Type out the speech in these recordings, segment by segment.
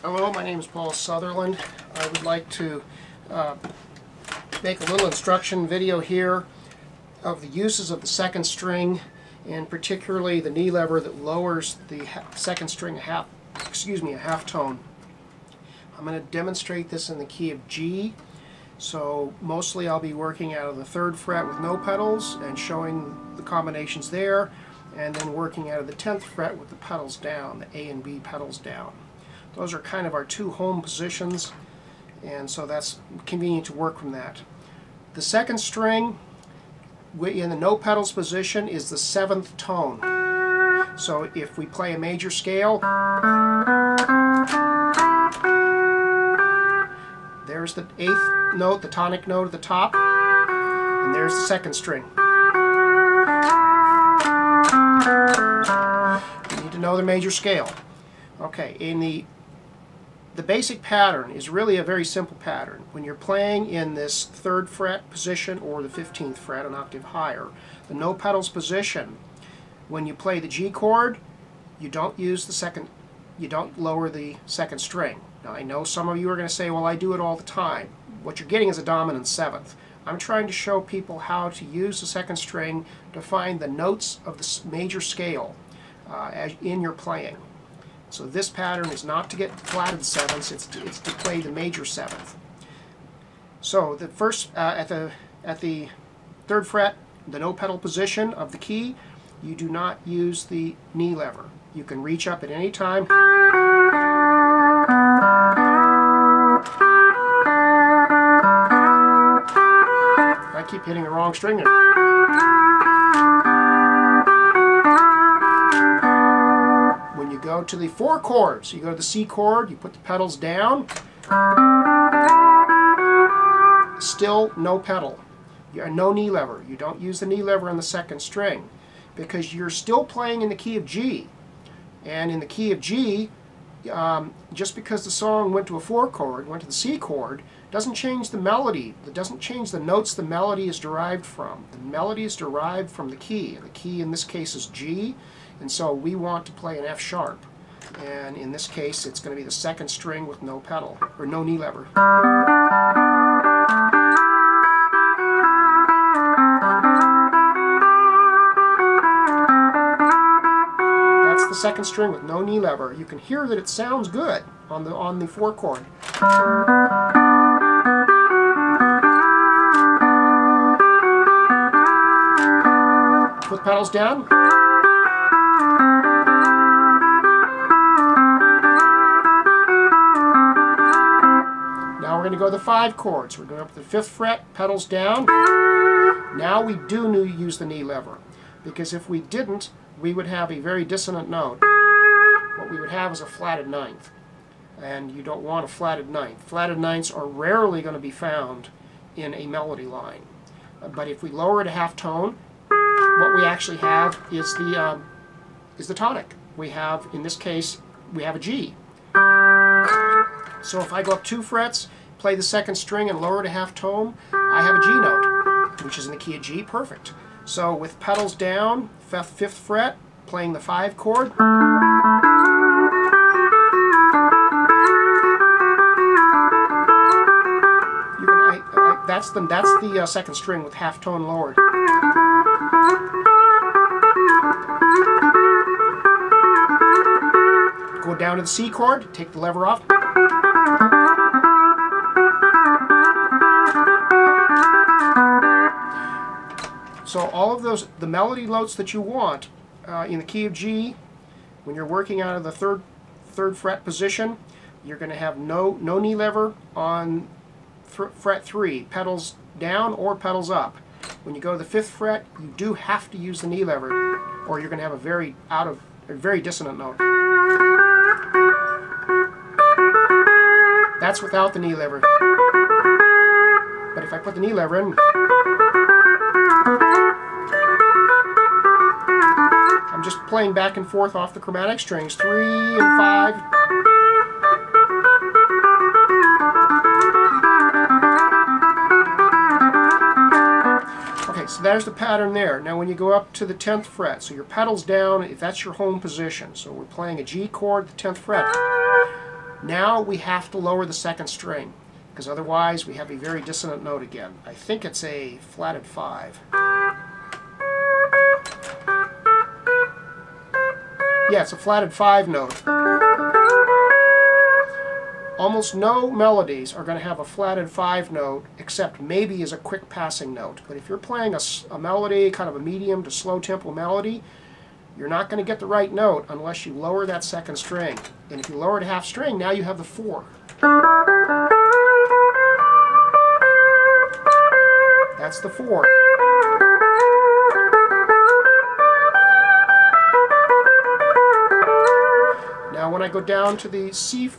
Hello, my name is Paul Sutherland. I would like to make a little instruction video here of the uses of the second string, and particularly the knee lever that lowers the second string a half tone. I'm going to demonstrate this in the key of G. So mostly I'll be working out of the 3rd fret with no pedals and showing the combinations there, and then working out of the 10th fret with the pedals down, the A and B pedals down. Those are kind of our two home positions, and so that's convenient to work from that. The second string in the no pedals position is the 7th tone. So if we play a major scale, there's the 8th note, the tonic note at the top, and there's the second string. You need to know the major scale. Okay, in the basic pattern is really a very simple pattern. When you're playing in this 3rd fret position or the 15th fret, an octave higher, the no pedals position, when you play the G chord, you don't use the second, you don't lower the second string. Now I know some of you are going to say, well, I do it all the time. What you're getting is a dominant 7th. I'm trying to show people how to use the second string to find the notes of the major scale in your playing. So this pattern is not to get flatted 7ths, it's to play the major 7th. So the first, at the 3rd fret, the no pedal position of the key, you do not use the knee lever. You can reach up at any time. I keep hitting the wrong string there. When you go to the 4 chords, you go to the C chord, you put the pedals down, still no pedal, no knee lever. You don't use the knee lever on the second string because you're still playing in the key of G. And in the key of G, just because the song went to a 4 chord, went to the C chord, doesn't change the melody. It doesn't change the notes the melody is derived from. The melody is derived from the key. The key in this case is G, and so we want to play an F sharp. And in this case, it's going to be the second string with no pedal, or no knee lever. That's the second string with no knee lever. You can hear that it sounds good on the 4 chord. Put the pedals down. Now we're going to go to the 5 chords. We're going up to the 5th fret, pedals down. Now we do use the knee lever, because if we didn't, we would have a very dissonant note. What we would have is a flatted 9th, and you don't want a flatted 9th. Flatted 9ths are rarely going to be found in a melody line. But if we lower it a half tone, what we actually have is the tonic. We have, in this case, we have a G. So if I go up 2 frets, play the second string and lower it a half tone, I have a G note, which is in the key of G, perfect. So with pedals down, 5th fret, playing the 5 chord, that's the second string with half tone lowered. Go down to the C chord, take the lever off. So all of those, the melody notes that you want in the key of G, when you're working out of the 3rd fret position, you're going to have no knee lever on fret 3, pedals down or pedals up. When you go to the 5th fret, you do have to use the knee lever, or you're going to have a very dissonant note. That's without the knee lever. But if I put the knee lever in, I'm just playing back and forth off the chromatic strings, 3 and 5. Okay, so there's the pattern there. Now when you go up to the 10th fret, so your pedal's down, if that's your home position, so we're playing a G chord, the 10th fret. Now we have to lower the second string, because otherwise we have a very dissonant note again. I think it's a flatted 5. Yeah, it's a flatted 5 note. Almost no melodies are going to have a flatted 5 note, except maybe as a quick passing note. But if you're playing a melody, kind of a medium to slow tempo melody, you're not going to get the right note unless you lower that second string. And if you lower it a half string, now you have the 4. That's the 4. Now when I go down to the C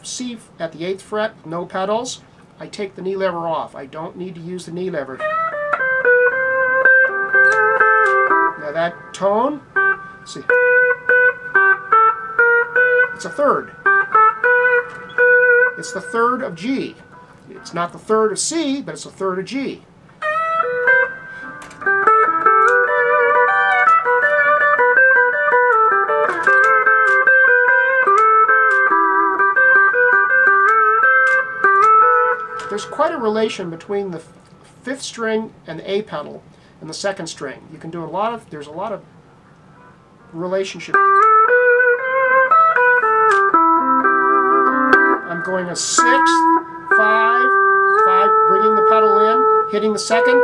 at the 8th fret, no pedals, I take the knee lever off. I don't need to use the knee lever. Now that tone, see, it's a third. It's the third of G. It's not the third of C, but it's the third of G. There's quite a relation between the 5th string and the A pedal and the 2nd string. You can do there's a lot of relationship. I'm going a 6th, 5, 5, bringing the pedal in, hitting the 2nd,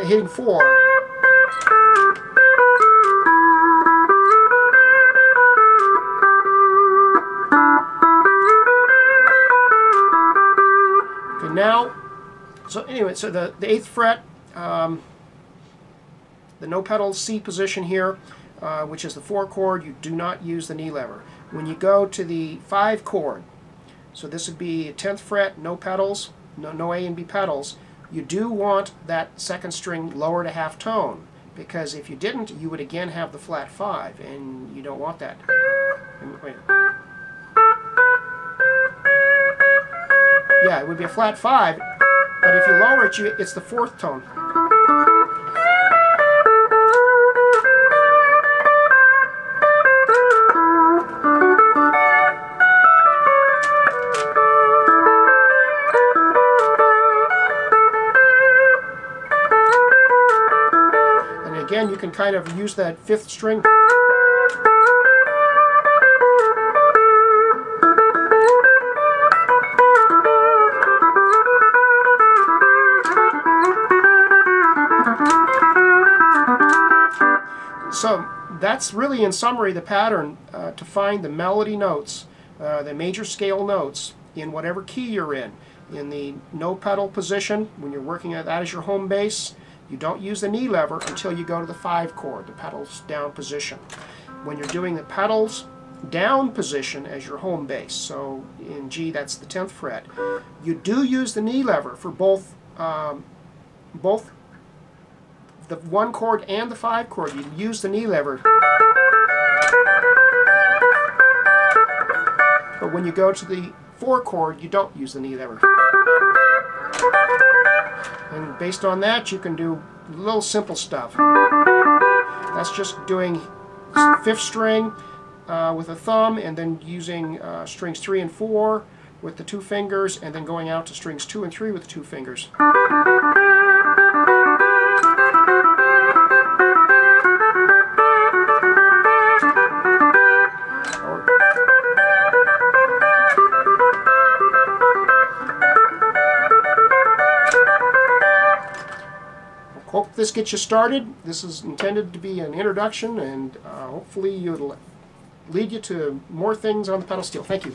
hitting 4. Now, so anyway, so the 8th fret, the no pedal C position here, which is the 4 chord, you do not use the knee lever. When you go to the 5 chord, so this would be 10th fret, no pedals, no A and B pedals, you do want that 2nd string lower to half tone, because if you didn't, you would again have the flat 5, and you don't want that. Wait. Yeah, it would be a flat 5, but if you lower it, it's the 4th tone. And again, you can kind of use that 5th string. So that's really, in summary, the pattern to find the melody notes, the major scale notes, in whatever key you're in. In the no pedal position, when you're working at that as your home base, you don't use the knee lever until you go to the 5 chord, the pedals down position. When you're doing the pedals down position as your home base, so in G that's the 10th fret, you do use the knee lever for both the 1 chord and the 5 chord. You use the knee lever. But when you go to the 4 chord, you don't use the knee lever. And based on that, you can do little simple stuff. That's just doing 5th string with a thumb, and then using strings 3 and 4 with the 2 fingers, and then going out to strings 2 and 3 with the 2 fingers. Hope this gets you started. This is intended to be an introduction, and hopefully it'll lead you to more things on the pedal steel. Thank you.